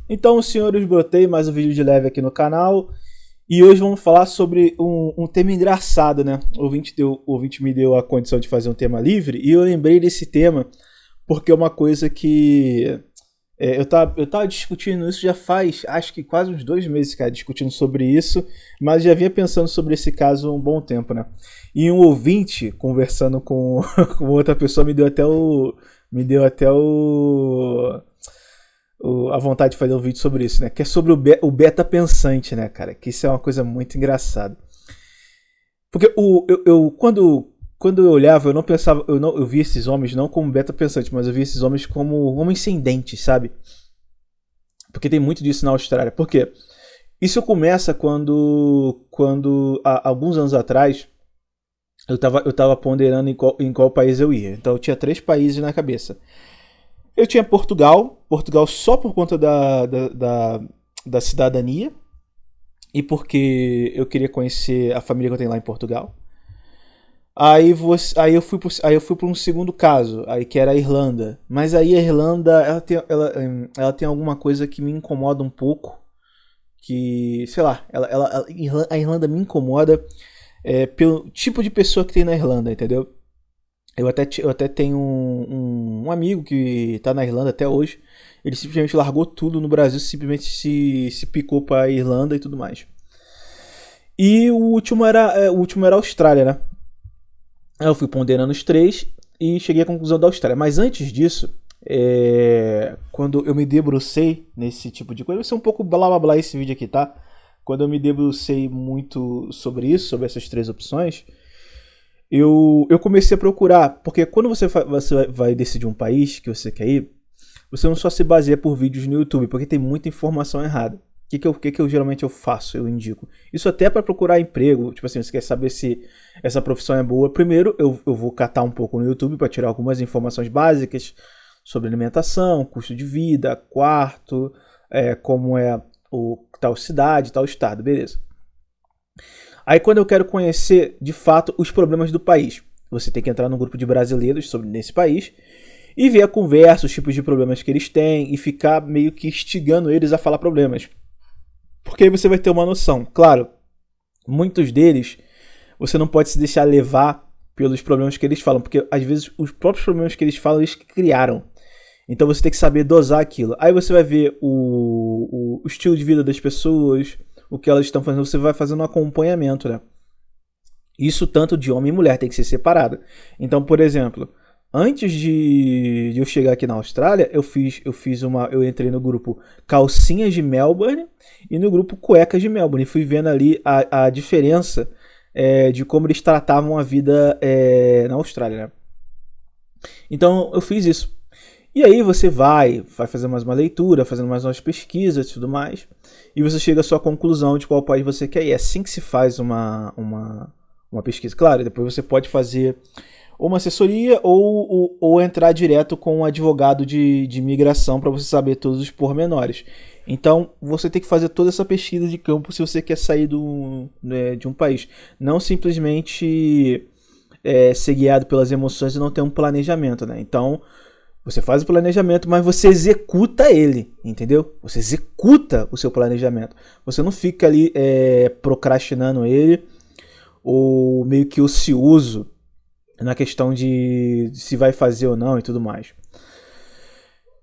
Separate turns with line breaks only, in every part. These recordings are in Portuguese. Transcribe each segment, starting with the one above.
Então, senhores, brotei mais um vídeo de leve aqui no canal. E hoje vamos falar sobre um tema engraçado, né? O ouvinte me deu a condição de fazer um tema livre e eu lembrei desse tema porque é uma coisa que eu tava discutindo isso já faz, acho que quase uns 2 meses, cara, discutindo sobre isso, mas já vinha pensando sobre esse caso há um bom tempo, né? E um ouvinte, conversando com, com outra pessoa, me deu até a vontade de fazer um vídeo sobre isso, né? Que é sobre o beta pensante, né, cara? Que isso é uma coisa muito engraçada. Porque quando eu olhava, eu não pensava, eu via esses homens não como beta pensante, mas eu via esses homens como homens sem dentes, sabe? Porque tem muito disso na Austrália. Por quê? Isso começa quando há alguns anos atrás, eu tava ponderando em qual país eu ia. Então eu tinha 3 países na cabeça. Eu tinha Portugal só por conta da cidadania e porque eu queria conhecer a família que eu tenho lá em Portugal. Aí eu fui para um segundo caso, aí que era a Irlanda. Mas aí a Irlanda, ela tem alguma coisa que me incomoda um pouco, que, sei lá, a Irlanda me incomoda pelo tipo de pessoa que tem na Irlanda, entendeu? Eu até tenho um amigo que tá na Irlanda até hoje. Ele simplesmente largou tudo no Brasil, simplesmente se picou pra Irlanda e tudo mais. E o último era a Austrália, né? Aí eu fui ponderando os três e cheguei à conclusão da Austrália. Mas antes disso, quando eu me debrucei nesse tipo de coisa, vai ser um pouco blá blá blá esse vídeo aqui, tá? Quando eu me debrucei muito sobre isso, sobre essas 3 opções, eu comecei a procurar, porque quando você vai decidir um país que você quer ir, você não só se baseia por vídeos no YouTube, porque tem muita informação errada. O que que eu geralmente eu faço? Eu indico. Isso até para procurar emprego. Tipo assim, você quer saber se essa profissão é boa. Primeiro, eu vou catar um pouco no YouTube para tirar algumas informações básicas sobre alimentação, custo de vida, quarto, como é tal cidade, tal estado, beleza. Aí quando eu quero conhecer de fato os problemas do país, você tem que entrar num grupo de brasileiros nesse país e ver a conversa, os tipos de problemas que eles têm e ficar meio que instigando eles a falar problemas. Porque aí você vai ter uma noção. Claro, muitos deles você não pode se deixar levar pelos problemas que eles falam, porque às vezes os próprios problemas que eles falam eles criaram. Então você tem que saber dosar aquilo. Aí você vai ver o estilo de vida das pessoas, o que elas estão fazendo, você vai fazendo um acompanhamento, né? Isso tanto de homem e mulher, tem que ser separado. Então, por exemplo, antes de eu chegar aqui na Austrália, eu entrei no grupo Calcinhas de Melbourne e no grupo Cuecas de Melbourne. E fui vendo ali a diferença de como eles tratavam a vida na Austrália, né? Então eu fiz isso. E aí você vai fazer mais uma leitura, fazendo mais umas pesquisas e tudo mais, e você chega à sua conclusão de qual país você quer ir. É assim que se faz uma pesquisa. Claro, depois você pode fazer ou uma assessoria ou entrar direto com um advogado de imigração para você saber todos os pormenores. Então você tem que fazer toda essa pesquisa de campo se você quer sair de um país. Não simplesmente ser guiado pelas emoções e não ter um planejamento, né? Então você faz o planejamento, mas você executa ele, entendeu? Você executa o seu planejamento. Você não fica ali procrastinando ele ou meio que ocioso na questão de se vai fazer ou não e tudo mais.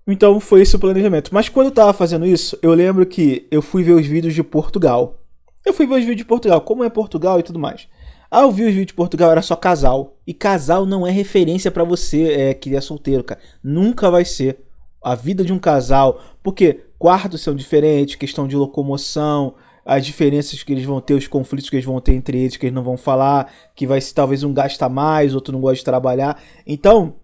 Então foi esse o planejamento. Mas quando eu tava fazendo isso, eu lembro que eu fui ver os vídeos de Portugal. Eu fui ver os vídeos de Portugal, como é Portugal e tudo mais. Eu vi os vídeos de Portugal, era só casal. E casal não é referência pra você que é solteiro, cara. Nunca vai ser. A vida de um casal. Porque quartos são diferentes, questão de locomoção, as diferenças que eles vão ter, os conflitos que eles vão ter entre eles, que eles não vão falar, que vai ser talvez um gasta mais, outro não gosta de trabalhar. Então,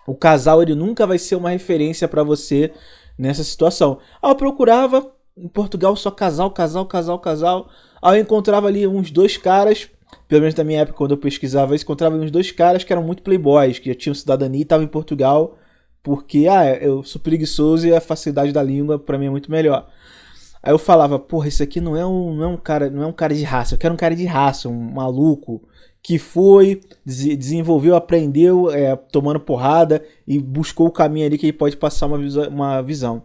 o casal ele nunca vai ser uma referência pra você nessa situação. Eu procurava em Portugal só casal, casal, casal, casal. Aí eu encontrava ali uns 2 caras, pelo menos na minha época quando eu pesquisava isso, encontrava uns 2 caras que eram muito playboys, que já tinham cidadania e estavam em Portugal, porque eu sou preguiçoso e a facilidade da língua pra mim é muito melhor. Aí eu falava, porra, esse aqui não é um cara de raça, eu quero um cara de raça, um maluco que foi, desenvolveu, aprendeu tomando porrada e buscou o caminho ali que ele pode passar uma visão.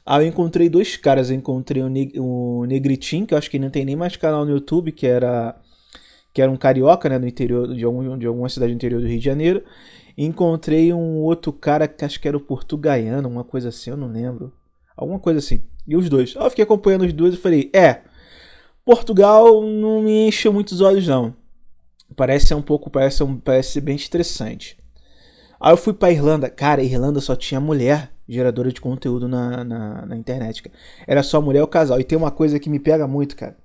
Aí eu encontrei dois caras, eu encontrei o Negritin, que eu acho que não tem nem mais canal no YouTube, que era um carioca, né, no interior de alguma cidade do interior do Rio de Janeiro. E encontrei um outro cara que acho que era o Portugaiano, uma coisa assim, eu não lembro. Alguma coisa assim. E os dois. Aí eu fiquei acompanhando os dois e falei, Portugal não me encheu muitos olhos não. Parece ser parece ser bem estressante. Aí eu fui pra Irlanda. Cara, a Irlanda só tinha mulher geradora de conteúdo na internet, cara. Era só mulher ou casal. E tem uma coisa que me pega muito, cara.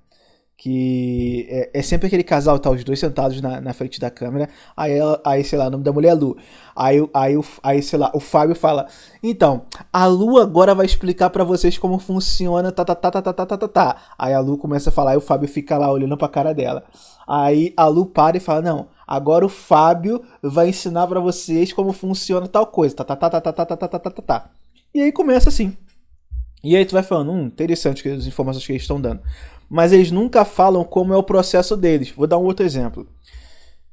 Que é sempre aquele casal, tá? Os dois sentados na frente da câmera. Aí, sei lá, o nome da mulher é Lu. Aí, sei lá, o Fábio fala: Então, a Lu agora vai explicar pra vocês como funciona. Tá. Aí a Lu começa a falar e o Fábio fica lá olhando pra cara dela. Aí a Lu para e fala: Não, agora o Fábio vai ensinar pra vocês como funciona tal coisa. Tá. E aí começa assim. E aí tu vai falando, interessante as informações que eles estão dando. Mas eles nunca falam como é o processo deles. Vou dar um outro exemplo.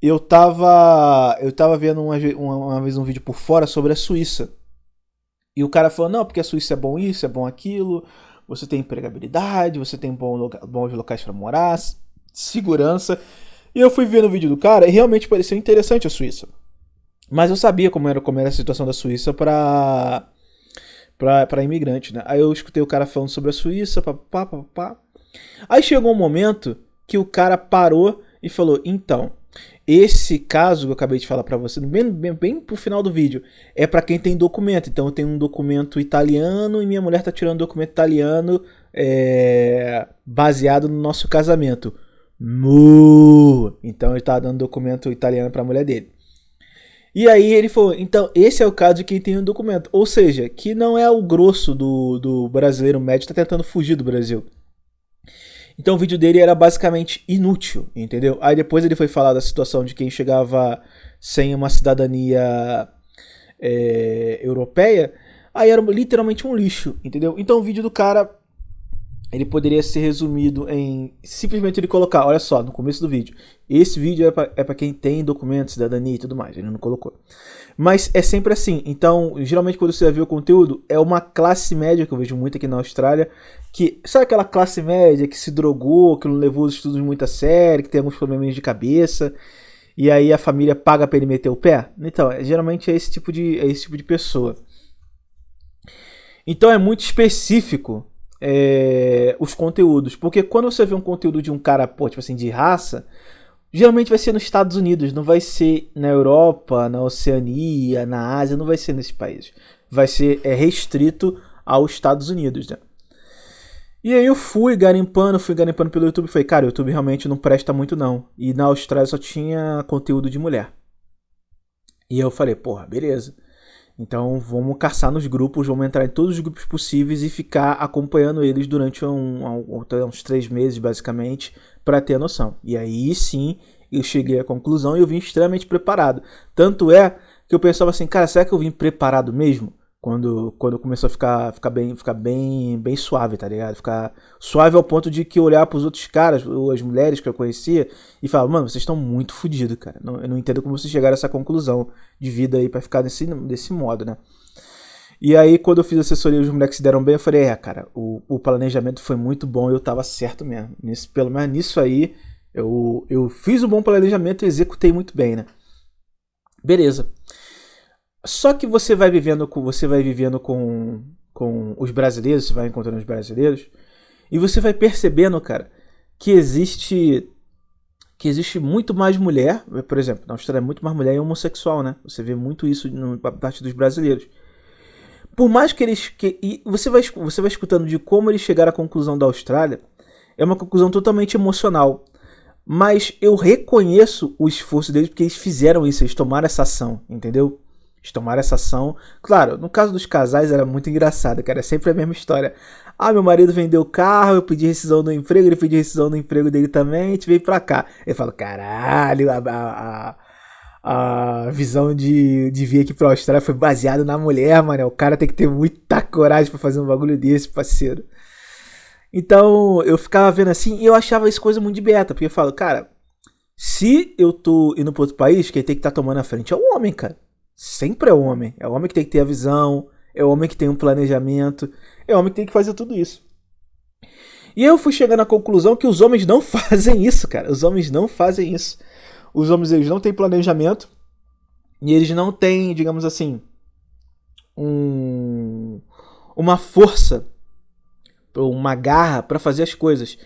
Eu tava vendo uma vez um vídeo por fora sobre a Suíça. E o cara falou, não, porque a Suíça é bom isso, é bom aquilo. Você tem empregabilidade, você tem bons locais para morar, segurança. E eu fui vendo o vídeo do cara e realmente pareceu interessante a Suíça. Mas eu sabia como era a situação da Suíça pra imigrante, né? Aí eu escutei o cara falando sobre a Suíça, papapá. Aí chegou um momento que o cara parou e falou, então, esse caso que eu acabei de falar pra você, bem pro final do vídeo, é pra quem tem documento. Então eu tenho um documento italiano e minha mulher tá tirando um documento italiano baseado no nosso casamento. Então ele tá dando documento italiano pra mulher dele. E aí ele falou, então esse é o caso de quem tem um documento. Ou seja, que não é o grosso do brasileiro médio que tá tentando fugir do Brasil. Então o vídeo dele era basicamente inútil, entendeu? Aí depois ele foi falar da situação de quem chegava sem uma cidadania europeia. Aí era literalmente um lixo, entendeu? Então o vídeo do cara, ele poderia ser resumido em simplesmente ele colocar, olha só, no começo do vídeo, esse vídeo é pra quem tem documentos, cidadania e tudo mais, ele não colocou. Mas é sempre assim, então geralmente quando você vai ver o conteúdo, é uma classe média, que eu vejo muito aqui na Austrália, que, sabe aquela classe média que se drogou, que não levou os estudos muito a sério, que tem alguns probleminhas de cabeça, e aí a família paga pra ele meter o pé? Então, geralmente é esse tipo de pessoa. Então é muito específico os conteúdos, porque quando você vê um conteúdo de um cara, tipo assim, de raça, geralmente vai ser nos Estados Unidos, não vai ser na Europa, na Oceania, na Ásia, não vai ser nesses países. Vai ser restrito aos Estados Unidos, né? E aí eu fui garimpando pelo YouTube e falei, cara, o YouTube realmente não presta muito não. E na Austrália só tinha conteúdo de mulher. E eu falei, porra, beleza. Então vamos caçar nos grupos, vamos entrar em todos os grupos possíveis e ficar acompanhando eles durante uns 3 meses, basicamente, para ter noção. E aí sim, eu cheguei à conclusão e eu vim extremamente preparado. Tanto é que eu pensava assim, cara, será que eu vim preparado mesmo? Quando começou a ficar bem suave, tá ligado? Ficar suave ao ponto de que eu olhar pros outros caras, ou as mulheres que eu conhecia, e falava, mano, vocês estão muito fodidos, cara. Eu não entendo como vocês chegaram a essa conclusão de vida aí pra ficar desse modo, né? E aí, quando eu fiz a assessoria, os moleques se deram bem, eu falei, cara, o planejamento foi muito bom e eu tava certo mesmo. Pelo menos nisso aí, eu fiz um bom planejamento e executei muito bem, né? Beleza. Só que você vai vivendo com os brasileiros, você vai encontrando os brasileiros, e você vai percebendo, cara, que existe muito mais mulher, por exemplo, na Austrália é muito mais mulher e homossexual, né? Você vê muito isso na parte dos brasileiros. Por mais que e você vai escutando de como eles chegaram à conclusão da Austrália, é uma conclusão totalmente emocional. Mas eu reconheço o esforço deles porque eles fizeram isso, eles tomaram essa ação, entendeu? Eles tomaram essa ação. Claro, no caso dos casais era muito engraçado, cara. É sempre a mesma história. Ah, meu marido vendeu o carro, eu pedi rescisão do emprego, ele pediu rescisão do emprego dele também, a gente veio pra cá. Eu falo, caralho, a visão de vir aqui pra Austrália foi baseada na mulher, mano. O cara tem que ter muita coragem pra fazer um bagulho desse, parceiro. Então, eu ficava vendo assim e eu achava isso coisa muito de beta, porque eu falo, cara, se eu tô indo pra outro país, quem tem que estar tomando a frente é o homem, cara. Sempre é o homem. É o homem que tem que ter a visão, é homem que tem um planejamento, é homem que tem que fazer tudo isso. E eu fui chegando à conclusão que os homens não fazem isso, cara. Os homens não fazem isso. Os homens, eles não têm planejamento e eles não têm, digamos assim, uma força, uma garra para fazer as coisas.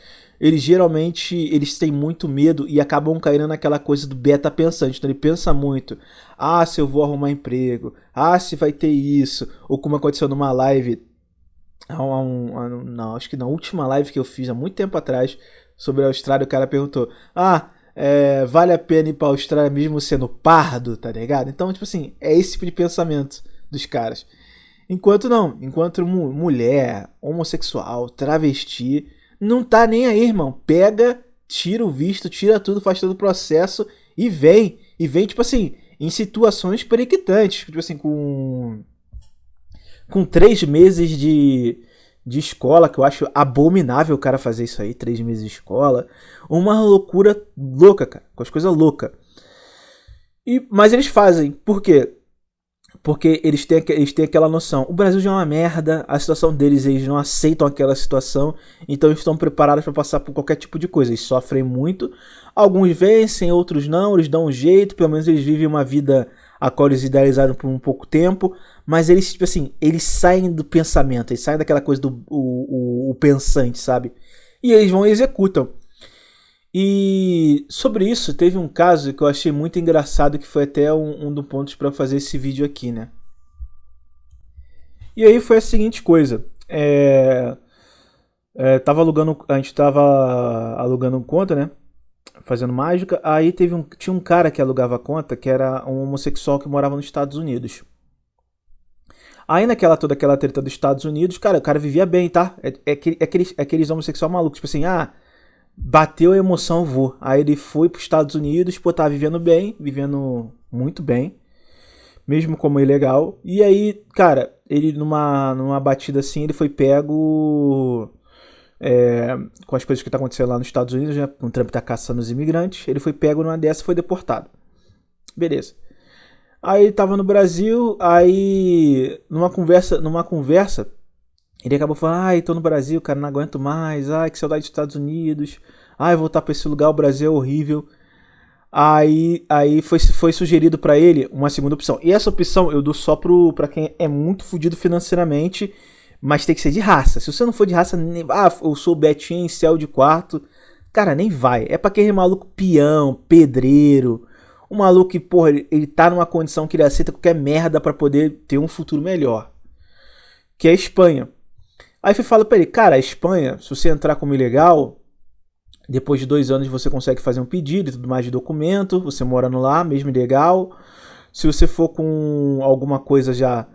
Eles geralmente eles têm muito medo e acabam caindo naquela coisa do beta pensante. Então ele pensa muito: ah, se eu vou arrumar emprego, ah, se vai ter isso. Ou como aconteceu numa live, não, acho que na última live que eu fiz há muito tempo atrás sobre a Austrália, o cara perguntou: ah, vale a pena ir pra Austrália mesmo sendo pardo, tá ligado? Então, tipo assim, é esse tipo de pensamento dos caras. Enquanto mulher, homossexual, travesti, não tá nem aí, irmão. Pega, tira o visto, tira tudo, faz todo o processo e vem. E vem, tipo assim, em situações periquitantes. Tipo assim, com 3 meses de escola, que eu acho abominável o cara fazer isso aí, 3 meses de escola. Uma loucura louca, cara. Com as coisas loucas. Mas eles fazem. Por quê? Porque eles têm aquela noção. O Brasil já é uma merda, a situação deles, eles não aceitam aquela situação, então eles estão preparados para passar por qualquer tipo de coisa. Eles sofrem muito, alguns vencem, outros não, eles dão um jeito, pelo menos eles vivem uma vida a qual eles idealizaram por um pouco tempo, mas eles, tipo assim, eles saem do pensamento, eles saem daquela coisa do o pensante, sabe? E eles vão e executam. E sobre isso, teve um caso que eu achei muito engraçado, que foi até um dos pontos para fazer esse vídeo aqui, né? E aí foi a seguinte coisa. A gente tava alugando conta, né? Fazendo mágica. Aí tinha um cara que alugava a conta, que era um homossexual que morava nos Estados Unidos. Aí toda aquela treta dos Estados Unidos, cara, o cara vivia bem, tá? Aqueles homossexuais malucos, tipo assim, bateu a emoção, eu vou. Aí ele foi para os Estados Unidos, pô, tava vivendo bem, vivendo muito bem, mesmo como ilegal. E aí, cara, ele numa batida assim, ele foi pego com as coisas que tá acontecendo lá nos Estados Unidos, né? O Trump tá caçando os imigrantes. Ele foi pego numa dessa e foi deportado. Beleza. Aí ele tava no Brasil, aí numa conversa ele acabou falando: tô no Brasil, cara, não aguento mais, que saudade dos Estados Unidos, voltar pra esse lugar, o Brasil é horrível. Aí foi sugerido pra ele uma segunda opção. E essa opção eu dou só pra quem é muito fudido financeiramente, mas tem que ser de raça. Se você não for de raça, eu sou Betinho em céu de quarto, cara, nem vai. É pra aquele maluco peão, pedreiro, um maluco que, porra, ele tá numa condição que ele aceita qualquer merda pra poder ter um futuro melhor, que é a Espanha. Aí eu falo pra ele: cara, a Espanha, se você entrar como ilegal, depois de 2 anos você consegue fazer um pedido e tudo mais de documento, você morando lá, mesmo ilegal. Se você for com alguma coisa já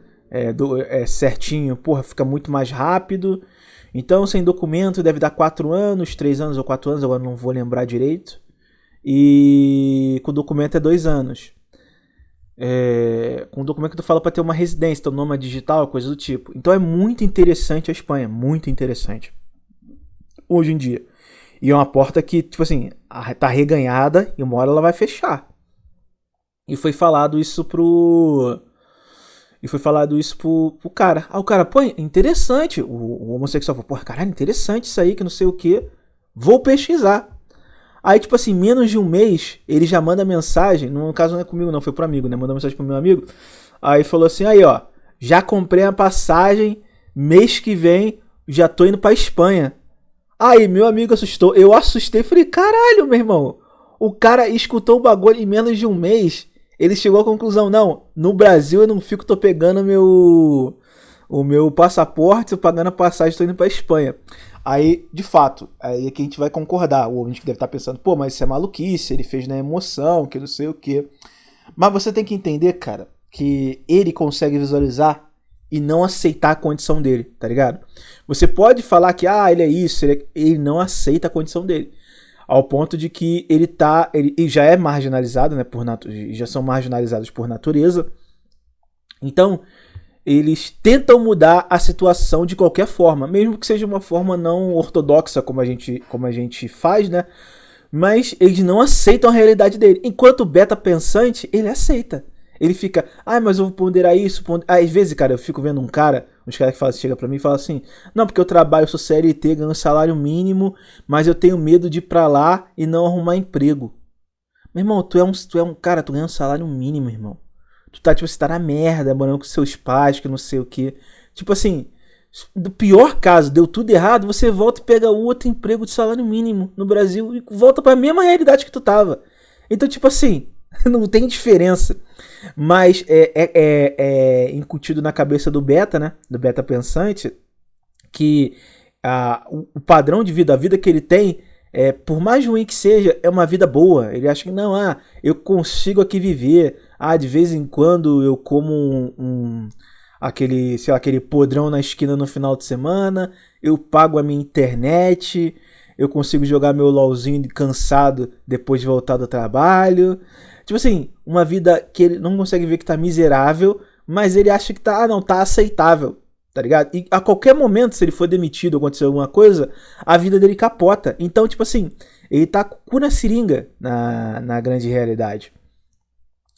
certinho, porra, fica muito mais rápido. Então, sem documento, deve dar 4 anos, 3 anos ou 4 anos, agora não vou lembrar direito. E com documento é 2 anos. Com o documento que tu fala para ter uma residência, teu nome digital, coisa do tipo. Então é muito interessante a Espanha, muito interessante hoje em dia. E é uma porta que, tipo assim, tá reganhada e uma hora ela vai fechar. E foi falado isso pro cara. O cara, pô, interessante. O homossexual falou: pô, caralho, interessante isso aí, que não sei o que. Vou pesquisar. Aí, tipo assim, menos de um mês, ele já manda mensagem. No caso não é comigo não, foi pro amigo, né? Mandou mensagem pro meu amigo. Aí falou assim: aí ó, já comprei a passagem, mês que vem já tô indo pra Espanha. Aí meu amigo assustou, eu assustei, falei: caralho, meu irmão. O cara escutou o bagulho em menos de um mês. Ele chegou à conclusão: não, no Brasil eu não fico, tô pegando o meu passaporte, tô pagando a passagem, tô indo pra Espanha. Aí, de fato, aí é que a gente vai concordar. O ouvinte que deve estar pensando: pô, mas isso é maluquice, ele fez na emoção, que não sei o quê. Mas você tem que entender, cara, que ele consegue visualizar e não aceitar a condição dele, tá ligado? Você pode falar que, ele é isso, ele não aceita a condição dele. Ao ponto de que ele já é marginalizado, né, já são marginalizados por natureza. Então, eles tentam mudar a situação de qualquer forma, mesmo que seja uma forma não ortodoxa, como a gente faz, né? Mas eles não aceitam a realidade dele. Enquanto o beta pensante, ele aceita. Ele fica, mas eu vou ponderar isso. Às vezes, cara, eu fico vendo uns caras que chega pra mim e fala assim: não, porque eu trabalho, eu sou CLT, ganho salário mínimo, mas eu tenho medo de ir pra lá e não arrumar emprego. Meu irmão, cara, tu ganha um salário mínimo, irmão. Tu tá, tipo, você tá na merda, morando com seus pais, que não sei o que. Tipo assim, do pior caso, deu tudo errado, você volta e pega outro emprego de salário mínimo no Brasil e volta pra mesma realidade que tu tava. Então, tipo assim, não tem diferença. Mas é incutido na cabeça do beta, né? Do beta pensante, que o padrão de vida, a vida que ele tem, por mais ruim que seja, é uma vida boa. Ele acha que não, eu consigo aqui viver. De vez em quando eu como aquele, sei lá, aquele podrão na esquina no final de semana, eu pago a minha internet, eu consigo jogar meu LOLzinho cansado depois de voltar do trabalho. Tipo assim, uma vida que ele não consegue ver que tá miserável, mas ele acha que tá, não, tá aceitável, tá ligado? E a qualquer momento, se ele for demitido ou acontecer alguma coisa, a vida dele capota. Então, tipo assim, ele tá com o cu na seringa na grande realidade.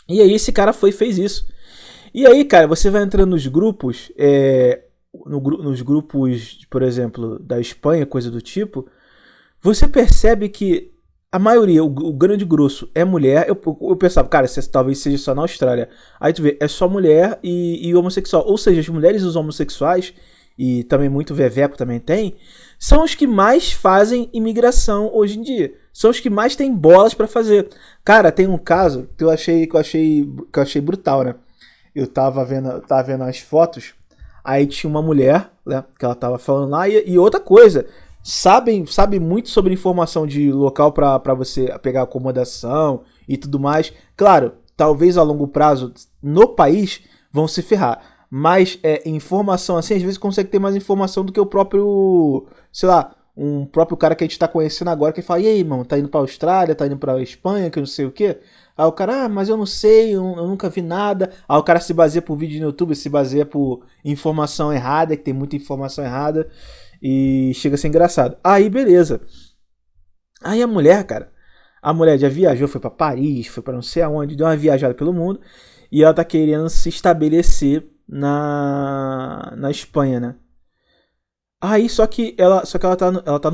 E aí esse cara fez isso. E aí, cara, você vai entrando nos grupos, nos grupos, por exemplo, da Espanha, coisa do tipo, você percebe que a maioria, o grande grosso, é mulher. Eu pensava, cara, talvez seja só na Austrália. Aí tu vê, é só mulher e homossexual. Ou seja, as mulheres e os homossexuais, e também muito veveco também tem, são os que mais fazem imigração hoje em dia. São os que mais têm bolas pra fazer. Cara, tem um caso que eu achei brutal, né? Eu tava vendo as fotos, aí tinha uma mulher, né, que ela tava falando lá, e outra coisa, sabe muito sobre informação de local para você pegar acomodação e tudo mais. Claro, talvez a longo prazo no país vão se ferrar, mas informação assim, às vezes consegue ter mais informação do que o próprio, sei lá, um próprio cara que a gente tá conhecendo agora, que fala: e aí, mano, tá indo pra Austrália, tá indo pra Espanha, que eu não sei o que. Aí o cara, mas eu não sei, eu nunca vi nada. Aí o cara se baseia por vídeo no YouTube, se baseia por informação errada, que tem muita informação errada, e chega a ser engraçado. Aí beleza. Aí a mulher, cara, já viajou, foi pra Paris, foi pra não sei aonde, deu uma viajada pelo mundo, e ela tá querendo se estabelecer na Espanha, né? Aí ela tá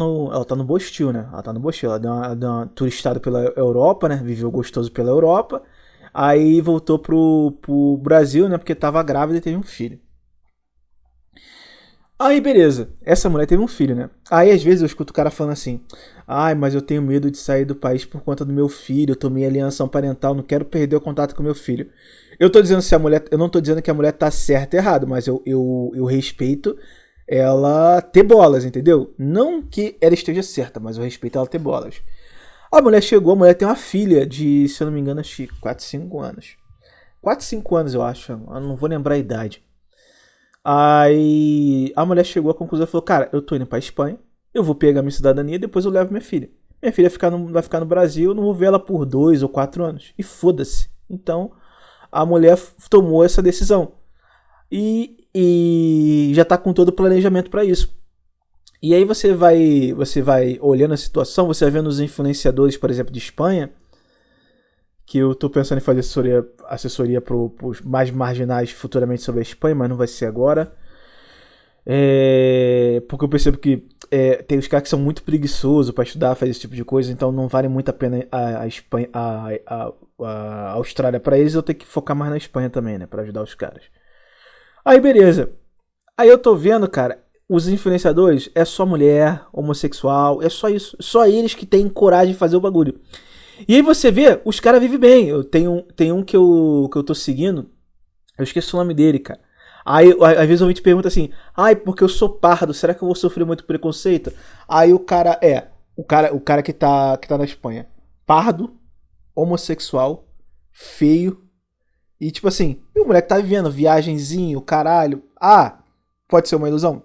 no Bostil, né? Ela tá no Bostil, ela deu uma turistada pela Europa, né? Viveu gostoso pela Europa. Aí voltou pro Brasil, né? Porque tava grávida e teve um filho. Aí beleza, essa mulher teve um filho, né? Aí às vezes eu escuto o cara falando assim: mas eu tenho medo de sair do país por conta do meu filho, eu tomei alienação parental, não quero perder o contato com meu filho. Eu não tô dizendo que a mulher tá certa ou errada, mas eu respeito ela ter bolas, entendeu? Não que ela esteja certa, mas eu respeito ela ter bolas. A mulher tem uma filha de, se eu não me engano, acho que 4, 5 anos. 4, 5 anos, eu acho, eu não vou lembrar a idade. Aí a mulher chegou à conclusão e falou: cara, eu tô indo pra Espanha, eu vou pegar minha cidadania e depois eu levo minha filha. Minha filha vai ficar no Brasil, eu não vou ver ela por 2 ou 4 anos. E foda-se. Então a mulher tomou essa decisão. E já tá com todo o planejamento para isso. E aí você vai olhando a situação, você vai vendo os influenciadores, por exemplo, de Espanha, que eu tô pensando em fazer assessoria pros mais marginais futuramente sobre a Espanha, mas não vai ser agora. Porque eu percebo que tem os caras que são muito preguiçosos para estudar, fazer esse tipo de coisa, então não vale muito a pena a Espanha, a Austrália para eles. Eu tenho que focar mais na Espanha também, né, para ajudar os caras. Aí beleza. Aí eu tô vendo, cara, os influenciadores é só mulher, homossexual, é só isso. Só eles que têm coragem de fazer o bagulho. E aí você vê, os caras vivem bem. Tem um que eu tô seguindo, eu esqueci o nome dele, cara. Aí, às vezes eu te pergunto assim: porque eu sou pardo, será que eu vou sofrer muito preconceito? Aí o cara o cara que tá na Espanha, pardo, homossexual, feio, e tipo assim, e o moleque tá vivendo viagenzinho, caralho. Pode ser uma ilusão?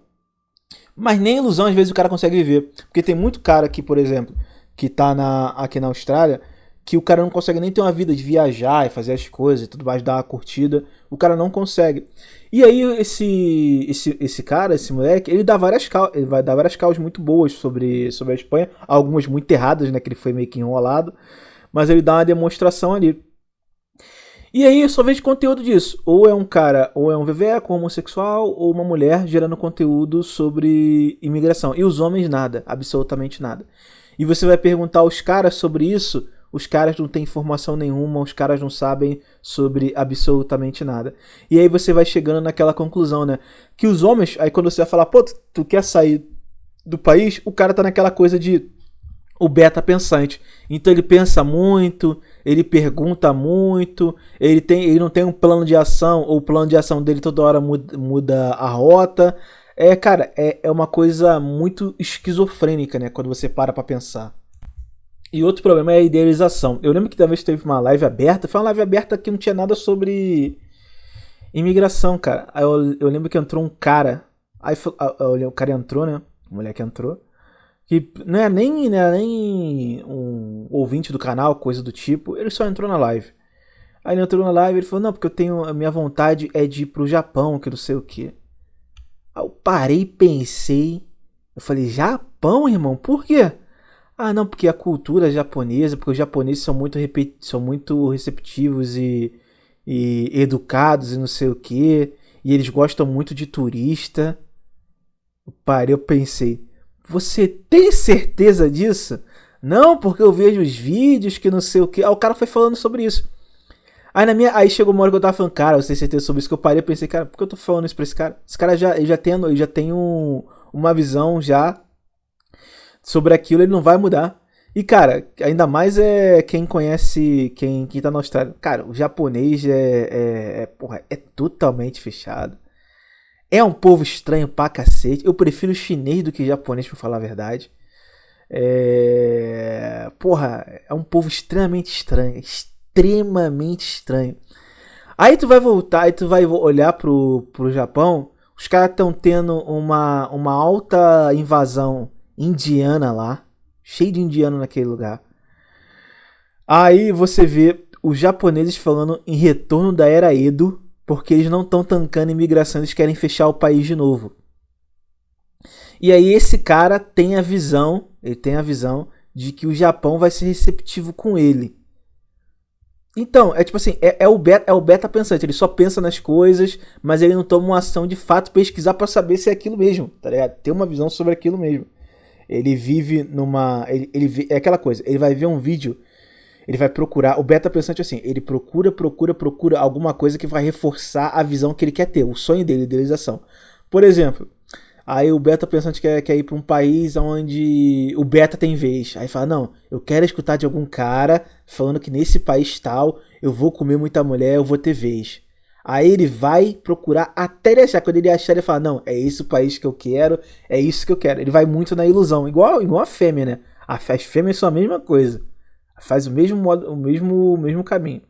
Mas nem ilusão às vezes o cara consegue viver. Porque tem muito cara aqui, por exemplo, que tá aqui na Austrália, que o cara não consegue nem ter uma vida de viajar e fazer as coisas e tudo mais, dar uma curtida. O cara não consegue. E aí esse cara, esse moleque, ele vai dar várias causas muito boas sobre a Espanha. Algumas muito erradas, né, que ele foi meio que enrolado. Mas ele dá uma demonstração ali. E aí eu só vejo conteúdo disso. Ou é um cara, ou é um veveco, homossexual, ou uma mulher gerando conteúdo sobre imigração. E os homens nada, absolutamente nada. E você vai perguntar aos caras sobre isso, os caras não têm informação nenhuma, os caras não sabem sobre absolutamente nada. E aí você vai chegando naquela conclusão, né? Que os homens, aí quando você vai falar, pô, tu quer sair do país, o cara tá naquela coisa de o beta pensante. Então ele pensa muito, ele pergunta muito, ele não tem um plano de ação, ou o plano de ação dele toda hora muda a rota. Cara, é uma coisa muito esquizofrênica, né? Quando você para pra pensar. E outro problema é a idealização. Eu lembro que talvez teve uma live aberta, foi uma live aberta que não tinha nada sobre imigração, cara. Aí eu lembro que entrou um cara, aí o cara entrou, né? O moleque entrou. Que não é nem um ouvinte do canal, coisa do tipo. Ele só entrou na live. Aí ele entrou na live e ele falou, não, porque a minha vontade é de ir pro Japão, que não sei o que. Aí eu parei e pensei. Eu falei, Japão, irmão? Por quê? Ah, não, porque a cultura japonesa, porque os japoneses são muito receptivos e educados e não sei o que. E eles gostam muito de turista. Eu parei, eu pensei, você tem certeza disso? Não, porque eu vejo os vídeos que não sei o que. Aí o cara foi falando sobre isso. Aí chegou uma hora que eu tava falando, cara, você tem certeza sobre isso? Que eu parei e pensei, cara, por que eu tô falando isso pra esse cara? Esse cara ele já tem uma visão já sobre aquilo, ele não vai mudar. E, cara, ainda mais quem conhece, quem tá na Austrália. Cara, o japonês porra, é totalmente fechado. É um povo estranho pra cacete. Eu prefiro chinês do que japonês, pra falar a verdade. Porra, é um povo extremamente estranho. Extremamente estranho. Aí tu vai voltar e tu vai olhar pro Japão. Os caras estão tendo uma alta invasão indiana lá. Cheio de indiano naquele lugar. Aí você vê os japoneses falando em retorno da era Edo, porque eles não estão tancando imigração, eles querem fechar o país de novo. E aí esse cara tem a visão de que o Japão vai ser receptivo com ele. Então, é tipo assim, é o beta pensante, ele só pensa nas coisas, mas ele não toma uma ação de fato pesquisar para saber se é aquilo mesmo, tá ligado? Ter uma visão sobre aquilo mesmo. Ele vive numa... é aquela coisa, ele vai ver um vídeo, ele vai procurar... O beta pensante é assim, ele procura alguma coisa que vai reforçar a visão que ele quer ter, o sonho dele, a idealização. Por exemplo, aí o beta pensante quer ir para um país onde o beta tem vez. Aí fala, não, eu quero escutar de algum cara falando que nesse país tal eu vou comer muita mulher, eu vou ter vez. Aí ele vai procurar até ele achar. Quando ele achar, ele fala, não, é esse o país que eu quero, é isso que eu quero. Ele vai muito na ilusão, igual a fêmea, né? As fêmeas são a mesma coisa. Faz o mesmo caminho.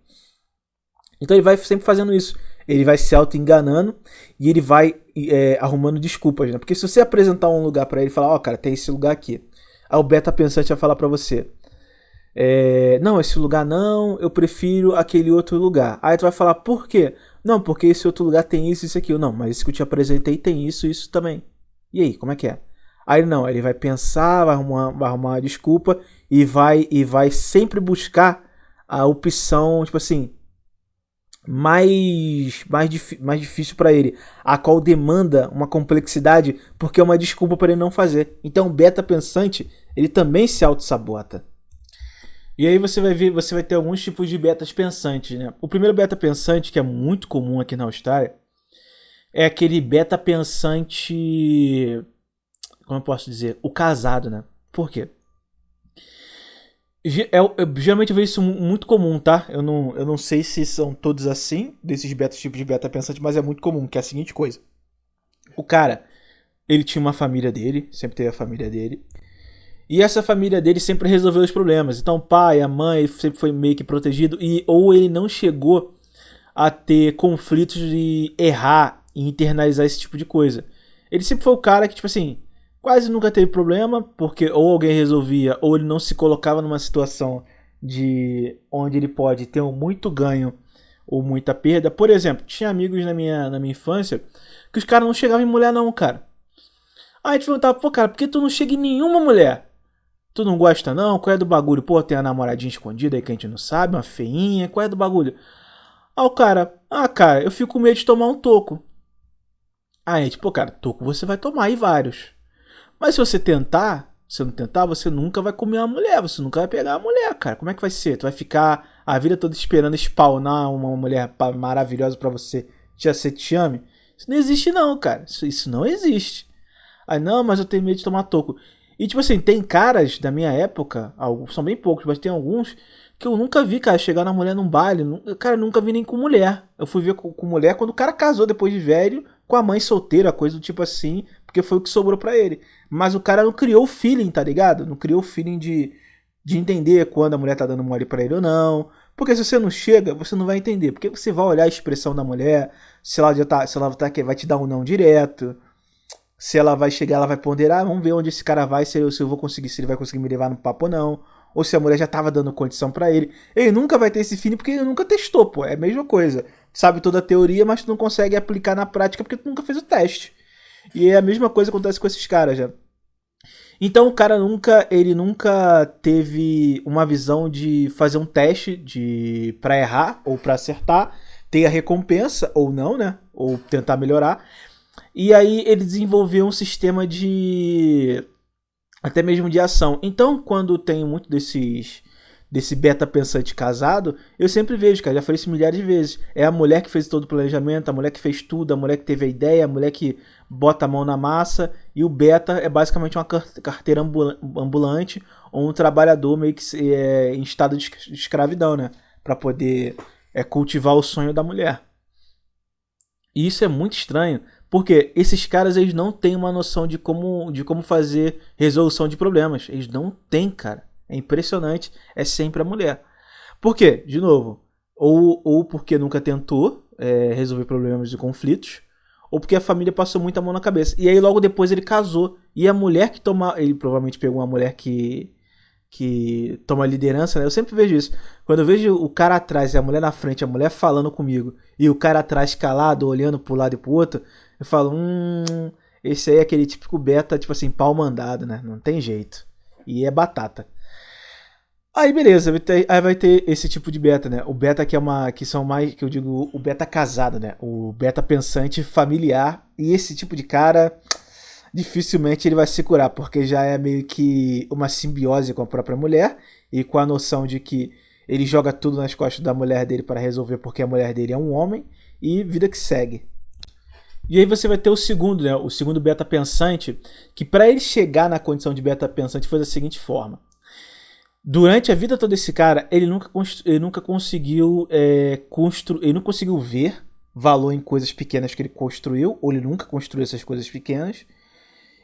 Então ele vai sempre fazendo isso. Ele vai se auto-enganando e ele vai arrumando desculpas, né? Porque se você apresentar um lugar pra ele e falar, ó, cara, tem esse lugar aqui. Aí o beta pensante vai falar pra você, não, esse lugar não, eu prefiro aquele outro lugar. Aí tu vai falar, por quê? Não, porque esse outro lugar tem isso e isso aqui. Não, mas esse que eu te apresentei tem isso e isso também. E aí, como é que é? Aí não, ele vai pensar, vai arrumar uma desculpa e vai sempre buscar a opção, tipo assim, mais difícil para ele, a qual demanda uma complexidade, porque é uma desculpa para ele não fazer. Então o beta pensante, ele também se auto-sabota. E aí você vai ter alguns tipos de betas pensantes, né? O primeiro beta pensante, que é muito comum aqui na Austrália, é aquele beta pensante, como eu posso dizer, o casado, né? Por quê? Eu geralmente vejo isso muito comum, tá? Eu não sei se são todos assim, desses tipos de beta pensante, mas é muito comum, que é a seguinte coisa. O cara, ele tinha uma família dele, sempre teve a família dele, e essa família dele sempre resolveu os problemas. Então o pai, a mãe, ele sempre foi meio que protegido, ou ele não chegou a ter conflitos de errar e internalizar esse tipo de coisa. Ele sempre foi o cara que, tipo assim, quase nunca teve problema, porque ou alguém resolvia, ou ele não se colocava numa situação de onde ele pode ter um muito ganho ou muita perda. Por exemplo, tinha amigos na minha infância que os caras não chegavam em mulher não, cara. Aí a gente perguntava, pô, cara, por que tu não chega em nenhuma mulher? Tu não gosta não? Qual é do bagulho? Pô, tem a namoradinha escondida aí que a gente não sabe, uma feinha, qual é do bagulho? Aí o cara, cara, eu fico com medo de tomar um toco. Aí, tipo, cara, toco você vai tomar e vários. Mas se você tentar, se não tentar, você nunca vai comer uma mulher, você nunca vai pegar uma mulher, cara. Como é que vai ser? Tu vai ficar a vida toda esperando spawnar uma mulher maravilhosa pra você, você te chame? Isso não existe não, cara. Isso não existe. Aí, não, mas eu tenho medo de tomar toco. E tipo assim, tem caras da minha época, são bem poucos, mas tem alguns que eu nunca vi, cara, chegar na mulher num baile. Cara, eu nunca vi nem com mulher. Eu fui ver com mulher quando o cara casou depois de velho, com a mãe solteira, coisa do tipo assim, porque foi o que sobrou pra ele. Mas o cara não criou o feeling, tá ligado? Não criou o feeling de entender quando a mulher tá dando mole pra ele ou não. Porque se você não chega, você não vai entender. Porque você vai olhar a expressão da mulher, se ela já tá, se ela tá, vai te dar um não direto. Se ela vai chegar, ela vai ponderar, vamos ver onde esse cara vai, se eu vou conseguir, se ele vai conseguir me levar no papo ou não. Ou se a mulher já tava dando condição pra ele. Ele nunca vai ter esse feeling porque ele nunca testou, pô. É a mesma coisa. Sabe toda a teoria, mas tu não consegue aplicar na prática porque tu nunca fez o teste. E é a mesma coisa que acontece com esses caras já. Então o cara ele nunca teve uma visão de fazer um teste para errar ou para acertar, ter a recompensa ou não, né? Ou tentar melhorar. E aí ele desenvolveu um sistema de até mesmo de ação. Então, quando tem muito desse beta pensante casado, eu sempre vejo, cara, já falei isso milhares de vezes. É a mulher que fez todo o planejamento, a mulher que fez tudo, a mulher que teve a ideia, a mulher que bota a mão na massa, e o beta é basicamente uma carteira ambulante ou um trabalhador meio que em estado de escravidão, né? Para poder cultivar o sonho da mulher. E isso é muito estranho, porque esses caras eles não têm uma noção de como fazer resolução de problemas. Eles não têm, cara. É impressionante. É sempre a mulher. Por quê? De novo. Ou porque nunca tentou resolver problemas e conflitos. Ou porque a família passou muita mão na cabeça. E aí logo depois ele casou. E a mulher que toma... Ele provavelmente pegou uma mulher que toma liderança, né? Eu sempre vejo isso. Quando eu vejo o cara atrás e a mulher na frente, a mulher falando comigo, e o cara atrás calado, olhando pro lado e pro outro, eu falo, esse aí é aquele típico beta, tipo assim, pau mandado, né? Não tem jeito. E é batata. Aí beleza, aí vai ter esse tipo de beta, né? O beta que são mais, que eu digo, o beta casado, né? O beta pensante familiar. E esse tipo de cara, dificilmente ele vai se curar, porque já é meio que uma simbiose com a própria mulher e com a noção de que ele joga tudo nas costas da mulher dele para resolver porque a mulher dele é um homem e vida que segue. E aí você vai ter o segundo, né? O segundo beta pensante, que para ele chegar na condição de beta pensante foi da seguinte forma. Durante a vida toda desse cara, ele nunca conseguiu ele não conseguiu ver valor em coisas pequenas que ele construiu, ou ele nunca construiu essas coisas pequenas.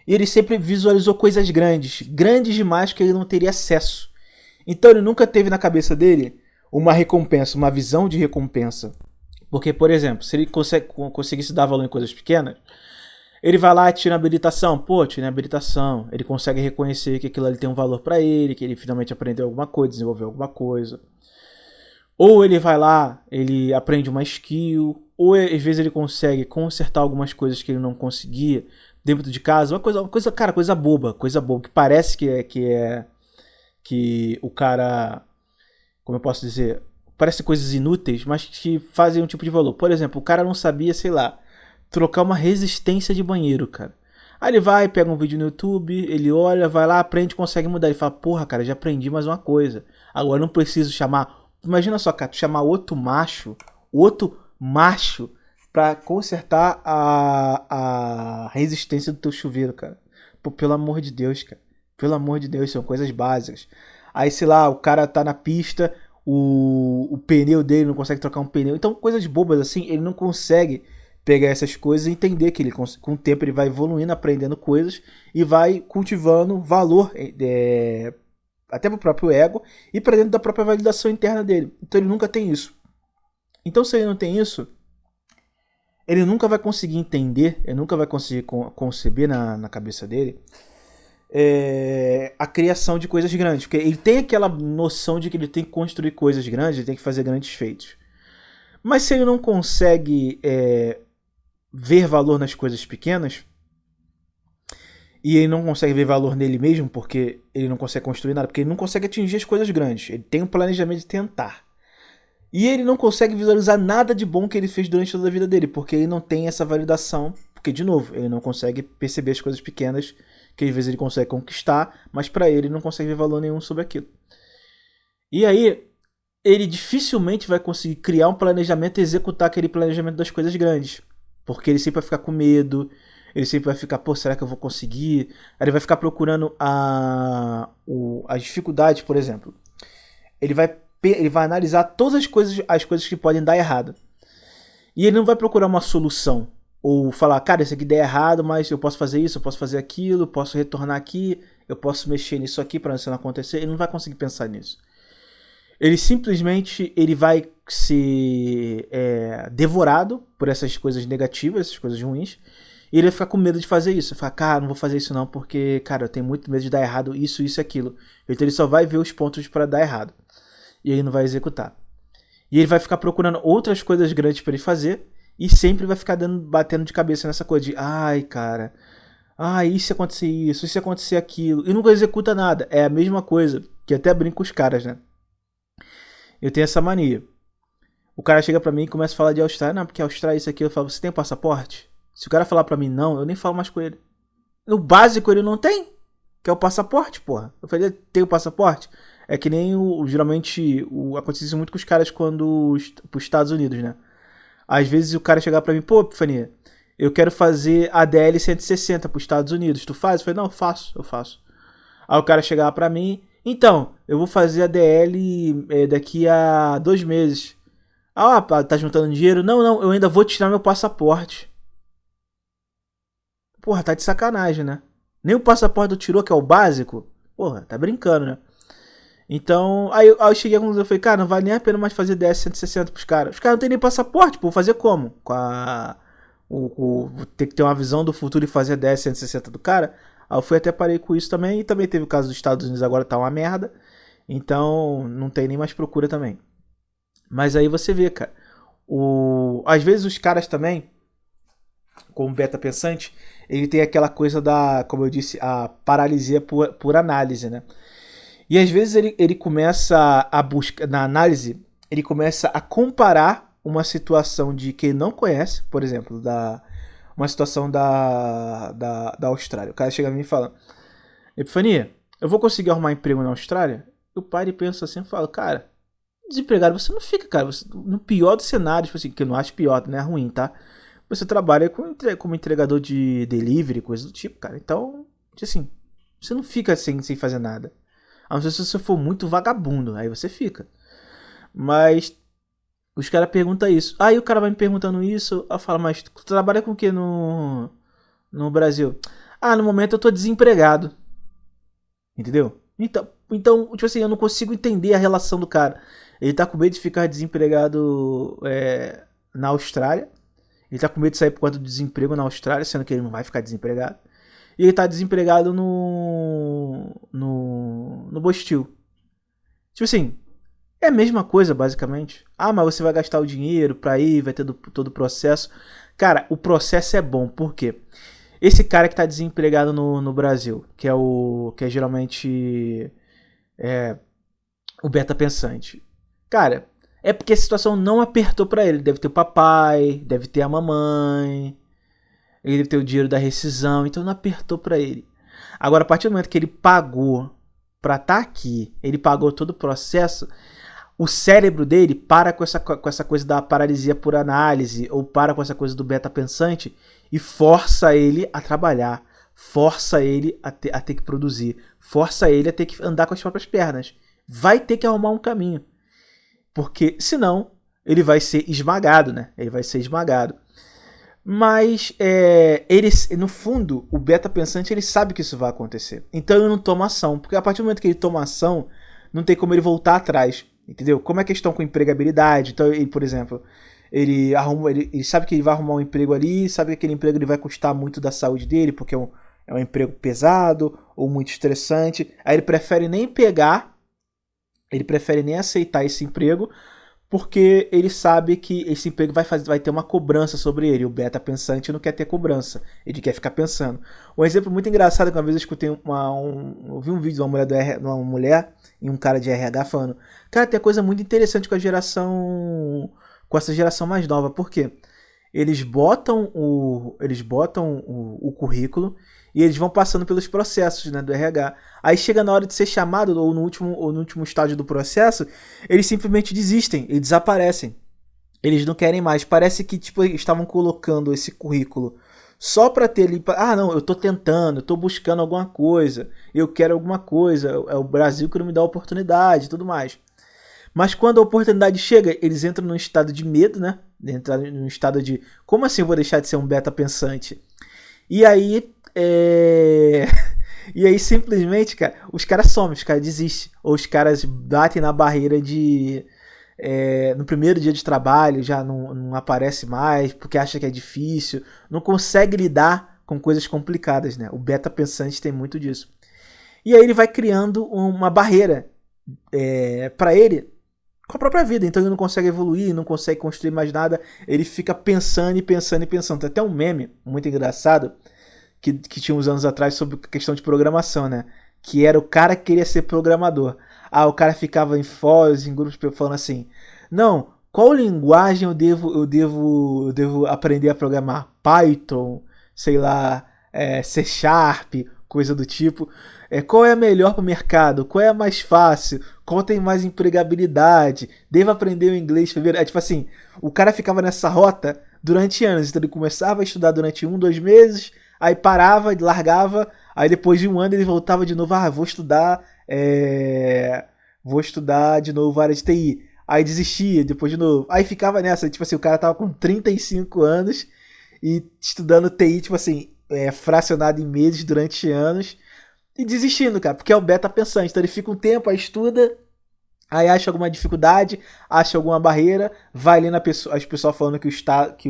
E ele sempre visualizou coisas grandes, grandes demais que ele não teria acesso. Então ele nunca teve na cabeça dele uma recompensa, uma visão de recompensa. Porque, por exemplo, se ele conseguisse dar valor em coisas pequenas, ele vai lá e tira a habilitação. Pô, tira a habilitação. Ele consegue reconhecer que aquilo ali tem um valor pra ele, que ele finalmente aprendeu alguma coisa, desenvolveu alguma coisa. Ou ele vai lá, ele aprende uma skill, ou às vezes ele consegue consertar algumas coisas que ele não conseguia dentro de casa, coisa boba, que parece que o cara, como eu posso dizer, parece coisas inúteis, mas que fazem um tipo de valor. Por exemplo, o cara não sabia, sei lá, trocar uma resistência de banheiro, cara. Aí ele vai, pega um vídeo no YouTube, ele olha, vai lá, aprende, consegue mudar. Ele fala, porra, cara, já aprendi mais uma coisa. Agora não preciso chamar... Imagina só, cara, tu chamar outro macho pra consertar a resistência do teu chuveiro, cara. Pô, pelo amor de Deus, cara. Pelo amor de Deus, são coisas básicas. Aí, sei lá, o cara tá na pista, o pneu dele não consegue trocar um pneu. Então, coisas bobas assim, ele não consegue pegar essas coisas e entender que ele, com o tempo ele vai evoluindo, aprendendo coisas e vai cultivando valor até pro próprio ego e para dentro da própria validação interna dele. Então ele nunca tem isso. Então se ele não tem isso, ele nunca vai conseguir entender, ele nunca vai conseguir conceber na cabeça dele a criação de coisas grandes. Porque ele tem aquela noção de que ele tem que construir coisas grandes, ele tem que fazer grandes feitos. Mas se ele não consegue ver valor nas coisas pequenas, e ele não consegue ver valor nele mesmo, porque ele não consegue construir nada, porque ele não consegue atingir as coisas grandes. Ele tem um planejamento de tentar. E ele não consegue visualizar nada de bom que ele fez durante toda a vida dele, porque ele não tem essa validação. Porque, de novo, ele não consegue perceber as coisas pequenas que às vezes ele consegue conquistar, mas pra ele não consegue ver valor nenhum sobre aquilo. E aí, ele dificilmente vai conseguir criar um planejamento e executar aquele planejamento das coisas grandes. Porque ele sempre vai ficar com medo, ele sempre vai ficar, pô, será que eu vou conseguir? Aí ele vai ficar procurando as dificuldades, por exemplo. Ele vai analisar todas as coisas que podem dar errado. E ele não vai procurar uma solução. Ou falar, cara, isso aqui der errado, mas eu posso fazer isso, eu posso fazer aquilo, eu posso retornar aqui, eu posso mexer nisso aqui para isso não acontecer. Ele não vai conseguir pensar nisso. Ele simplesmente vai ser devorado por essas coisas negativas, essas coisas ruins. E ele vai ficar com medo de fazer isso. Vai falar, cara, não vou fazer isso não, porque, cara, eu tenho muito medo de dar errado isso, isso e aquilo. Então ele só vai ver os pontos para dar errado. E ele não vai executar. E ele vai ficar procurando outras coisas grandes para ele fazer. E sempre vai ficar batendo de cabeça nessa coisa de, ai, cara, e se acontecer isso, e se acontecer aquilo. E nunca executa nada. É a mesma coisa, que até brinco com os caras, né? Eu tenho essa mania. O cara chega pra mim e começa a falar de Austrália. Não, porque Austrália isso aqui. Eu falo, você tem passaporte? Se o cara falar pra mim não, eu nem falo mais com ele. No básico ele não tem, que é o passaporte, porra. Eu falei, tem o passaporte? É que nem geralmente acontece muito com os caras quando pros Estados Unidos, né? Às vezes o cara chegar pra mim, pô, Epifania, eu quero fazer a DL 160 pros Estados Unidos. Tu faz? Eu falei, não, eu faço. Aí o cara chegava pra mim, então, eu vou fazer a DL daqui a 2 meses. Tá juntando dinheiro? Não, eu ainda vou tirar meu passaporte. Porra, tá de sacanagem, né? Nem o passaporte tu tirou, que é o básico? Porra, tá brincando, né? Então, aí eu cheguei a conclusão, eu falei, cara, não vale nem a pena mais fazer DS 160 pros caras. Os caras não tem nem passaporte, pô, vou fazer como? Vou ter que ter uma visão do futuro e fazer a DS 160 do cara. Aí eu fui até parei com isso também, e também teve o caso dos Estados Unidos, agora tá uma merda. Então, não tem nem mais procura também. Mas aí você vê, cara, às vezes os caras também, como beta pensante, ele tem aquela coisa como eu disse, a paralisia por análise, né? E às vezes ele começa a buscar, na análise, ele começa a comparar uma situação de que ele não conhece, por exemplo, uma situação da Austrália. O cara chega a mim e fala, Epifania, eu vou conseguir arrumar emprego na Austrália? Eu paro e penso assim e falo, cara, desempregado você não fica, cara. No pior dos cenários, tipo assim, que eu não acho pior, não é ruim, tá? Você trabalha como entregador de delivery, coisa do tipo, cara. Então, assim, você não fica sem fazer nada. A não ser se você for muito vagabundo, aí você fica. Mas os caras perguntam isso. Aí o cara vai me perguntando isso, eu falo, mas tu trabalha com o que no Brasil? No momento eu tô desempregado. Entendeu? Então, tipo assim, eu não consigo entender a relação do cara. Ele tá com medo de ficar desempregado na Austrália. Ele tá com medo de sair por conta do desemprego na Austrália, sendo que ele não vai ficar desempregado. E ele tá desempregado no Bostil. Tipo assim, é a mesma coisa, basicamente. Mas você vai gastar o dinheiro pra ir, vai ter todo o processo. Cara, o processo é bom, por quê? Esse cara que tá desempregado no Brasil, que é geralmente o beta pensante. Cara, é porque a situação não apertou pra ele. Deve ter o papai, deve ter a mamãe, ele deve ter o dinheiro da rescisão, então não apertou pra ele. Agora, a partir do momento que ele pagou pra estar aqui, ele pagou todo o processo, o cérebro dele para com essa coisa da paralisia por análise, ou para com essa coisa do beta pensante, e força ele a trabalhar, força ele a ter que produzir, força ele a ter que andar com as próprias pernas. Vai ter que arrumar um caminho. Porque, senão, ele vai ser esmagado, né? Ele vai ser esmagado. Mas, no fundo, o beta pensante, ele sabe que isso vai acontecer. Então ele não toma ação. Porque a partir do momento que ele toma ação, não tem como ele voltar atrás. Entendeu? Como é a questão com empregabilidade. Então, ele, por exemplo, ele sabe que ele vai arrumar um emprego ali, sabe que aquele emprego ele vai custar muito da saúde dele, porque é um emprego pesado ou muito estressante. Aí ele prefere nem aceitar esse emprego, porque ele sabe que esse emprego vai ter uma cobrança sobre ele. O beta pensante não quer ter cobrança, ele quer ficar pensando. Um exemplo muito engraçado que uma vez eu escutei eu vi um vídeo de uma mulher e um cara de RH falando: cara, tem coisa muito interessante com essa geração mais nova. Por quê? Eles botam o currículo e eles vão passando pelos processos, né, do RH. Aí chega na hora de ser chamado, ou no último estágio do processo, eles simplesmente desistem, eles desaparecem. Eles não querem mais. Parece que tipo, eles estavam colocando esse currículo só pra ter ali. Não, eu tô tentando, eu tô buscando alguma coisa, eu quero alguma coisa, é o Brasil que não me dá oportunidade e tudo mais. Mas quando a oportunidade chega, eles entram num estado de medo, né? Entram num estado de como assim eu vou deixar de ser um beta pensante? E aí, e aí simplesmente, cara, os caras somem, os caras desistem. Ou os caras batem na barreira de. No primeiro dia de trabalho já não aparece mais, porque acha que é difícil, não consegue lidar com coisas complicadas, né? O beta pensante tem muito disso. E aí ele vai criando uma barreira para ele com a própria vida. Então ele não consegue evoluir, não consegue construir mais nada. Ele fica pensando e pensando e pensando. Tem até um meme muito engraçado que tinha uns anos atrás sobre questão de programação, né? Que era o cara que queria ser programador. O cara ficava em fóruns, em grupos falando assim: não, qual linguagem eu devo aprender a programar? Python, sei lá, C Sharp, coisa do tipo. Qual é a melhor para o mercado? Qual é a mais fácil? Qual tem mais empregabilidade? Devo aprender o inglês primeiro? Tipo assim, o cara ficava nessa rota durante anos. Então ele começava a estudar durante 2 meses, aí parava, largava, aí depois de um ano ele voltava de novo. Vou estudar de novo área de TI. Aí desistia, depois de novo. Aí ficava nessa, tipo assim, o cara tava com 35 anos e estudando TI, tipo assim, fracionado em meses durante anos e desistindo, cara, porque é o beta pensante. Então ele fica um tempo, aí estuda, aí acha alguma dificuldade, acha alguma barreira, vai lendo as pessoas falando que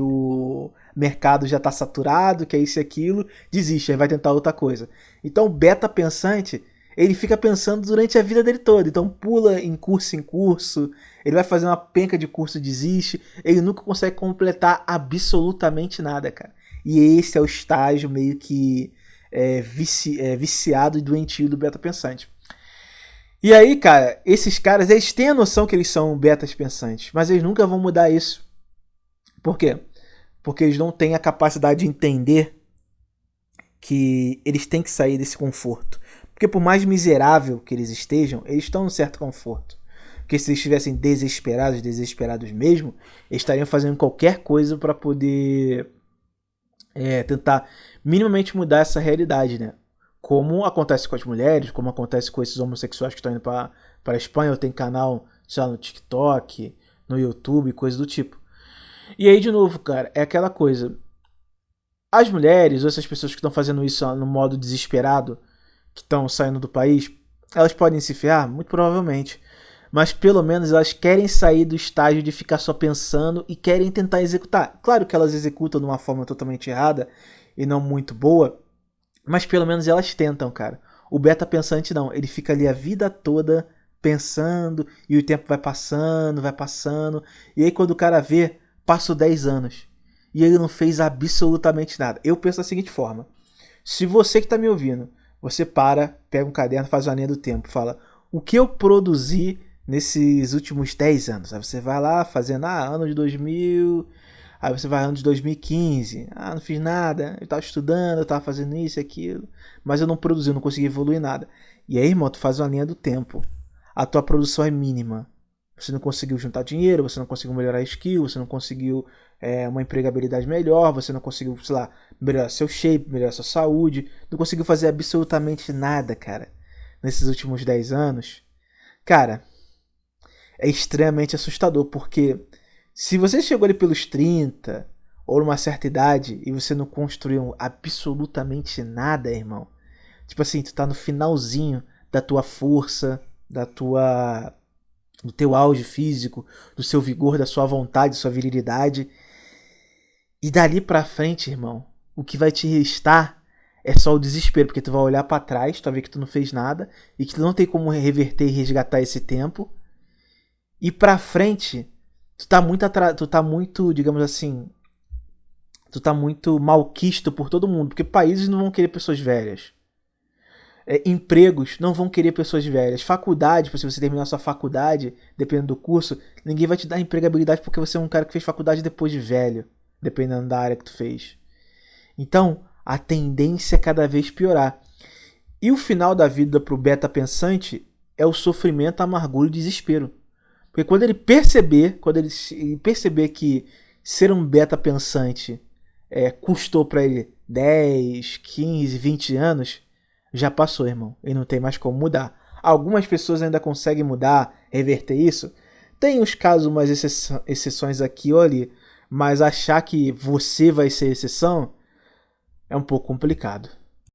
o mercado já está saturado, que é isso e aquilo, desiste, aí vai tentar outra coisa. Então o beta pensante, ele fica pensando durante a vida dele toda. Então pula em curso, ele vai fazer uma penca de curso, desiste, ele nunca consegue completar absolutamente nada, cara. E esse é o estágio meio que viciado e doentio do beta pensante. E aí, cara, esses caras, eles têm a noção que eles são betas pensantes, mas eles nunca vão mudar isso. Por quê? Porque eles não têm a capacidade de entender que eles têm que sair desse conforto. Porque por mais miserável que eles estejam, eles estão num certo conforto. Porque se eles estivessem desesperados mesmo, eles estariam fazendo qualquer coisa para poder tentar minimamente mudar essa realidade, né? Como acontece com as mulheres, como acontece com esses homossexuais que estão indo para a Espanha, ou tem canal, sei lá, no TikTok, no YouTube, coisa do tipo. E aí, de novo, cara, é aquela coisa. As mulheres, ou essas pessoas que estão fazendo isso no modo desesperado, que estão saindo do país, elas podem se ferrar? Muito provavelmente. Mas pelo menos elas querem sair do estágio de ficar só pensando e querem tentar executar. Claro que elas executam de uma forma totalmente errada e não muito boa, mas pelo menos elas tentam, cara. O beta pensante não, ele fica ali a vida toda pensando e o tempo vai passando, vai passando. E aí quando o cara vê, passou 10 anos e ele não fez absolutamente nada. Eu penso da seguinte forma: se você que está me ouvindo, você pega um caderno, faz uma linha do tempo, fala: o que eu produzi nesses últimos 10 anos? Aí você vai lá fazendo, ano de 2000, aí você vai ano de 2015, não fiz nada, eu tava estudando, eu tava fazendo isso e aquilo, mas eu não produzi, eu não consegui evoluir nada. E aí, irmão, tu faz uma linha do tempo. A tua produção é mínima. Você não conseguiu juntar dinheiro, você não conseguiu melhorar a skill, você não conseguiu uma empregabilidade melhor, você não conseguiu, sei lá, melhorar seu shape, melhorar sua saúde, não conseguiu fazer absolutamente nada, cara, nesses últimos 10 anos. Cara, é extremamente assustador, porque se você chegou ali pelos 30 ou numa certa idade e você não construiu absolutamente nada, irmão, tipo assim, tu tá no finalzinho da tua força, do teu auge físico, do seu vigor, da sua vontade, da sua virilidade. E dali pra frente, irmão, o que vai te restar é só o desespero, porque tu vai olhar pra trás, tu vai ver que tu não fez nada e que tu não tem como reverter e resgatar esse tempo. E pra frente, tu tá muito, digamos assim, tu tá muito malquisto por todo mundo, porque países não vão querer pessoas velhas. Empregos não vão querer pessoas velhas. Faculdade, se você terminar sua faculdade, dependendo do curso, ninguém vai te dar empregabilidade porque você é um cara que fez faculdade depois de velho, dependendo da área que tu fez. Então, a tendência é cada vez piorar. E o final da vida pro beta pensante é o sofrimento, amargura e desespero. Porque quando ele perceber que ser um beta pensante custou para ele 10, 15, 20 anos, já passou, irmão. E não tem mais como mudar. Algumas pessoas ainda conseguem mudar, reverter isso. Tem os casos, umas exceções aqui ou ali. Mas achar que você vai ser exceção é um pouco complicado.